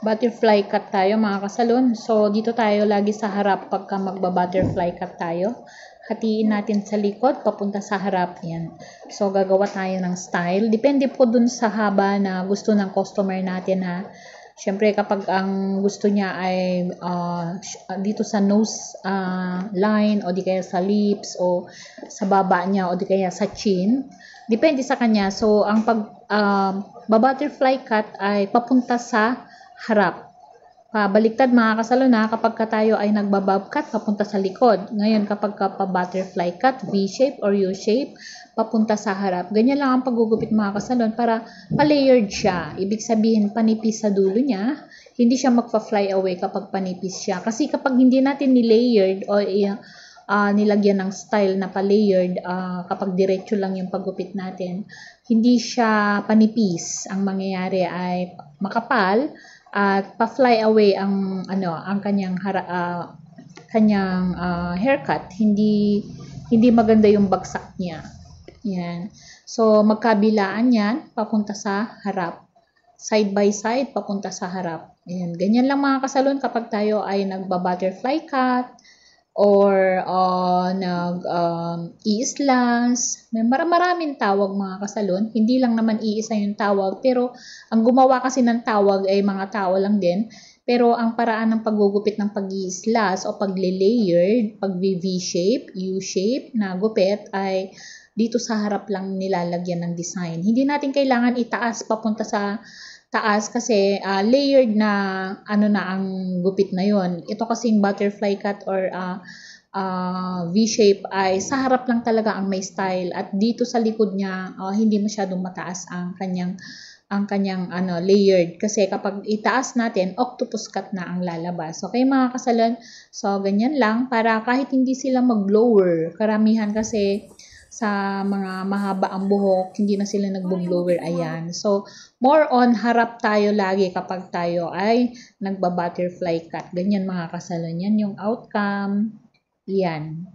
butterfly cut tayo mga kasalon. So, dito tayo lagi sa harap pagka magba-butterfly cut tayo. Hatiin natin sa likod, papunta sa harap. Yan. So, gagawa tayo ng style. Depende po dun sa haba na gusto ng customer natin ha. Siyempre, kapag ang gusto niya ay dito sa nose line o di kaya sa lips o sa baba niya o di kaya sa chin, depende sa kanya. So, ang butterfly cut ay papunta sa harap. Pabaliktad mga kasalon na kapag tayo ay nagbabob cut, papunta sa likod. Ngayon kapag pa-butterfly cut, V-shape or U-shape, papunta sa harap. Ganyan lang ang paggugupit mga kasalon para pa-layered siya. Ibig sabihin panipis sa dulo niya, hindi siya magpa-fly away kapag panipis siya. Kasi kapag hindi natin ni-layered o nilagyan ng style na pa-layered, kapag diretso lang yung paggupit natin, hindi siya panipis. Ang mangyayari ay makapal at pa-fly away ang kanyang haircut. Hindi maganda yung bagsak niya. Yan. So magkabilaan yan papunta sa harap. Side by side papunta sa harap. Yan. Ganyan lang mga kasalon kapag tayo ay nagba-butterfly cut or nag-i-slash. Maraming tawag mga kasalon. Hindi lang naman iisa yung tawag. Pero ang gumawa kasi ng tawag ay mga tao lang din. Pero ang paraan ng paggugupit ng pag-i-slash o pag-layered, pag-V-shape, U-shape na gupit ay dito sa harap lang nilalagyan ng design. Hindi natin kailangan itaas papunta sa taas kasi layered na ang gupit na yon. Ito kasing butterfly cut or V-shape ay sa harap lang talaga ang may style at dito sa likod niya hindi masyadong mataas ang kanyang layered kasi kapag itaas natin octopus cut na ang lalabas. Okay mga kasalon, so ganyan lang para kahit hindi sila mag-blower, karamihan kasi sa mga mahaba ang buhok, hindi na sila nagbo-blower, ayan. So, more on harap tayo lagi kapag tayo ay nagba-butterfly cut. Ganyan mga kasalon, yan yung outcome. Yan.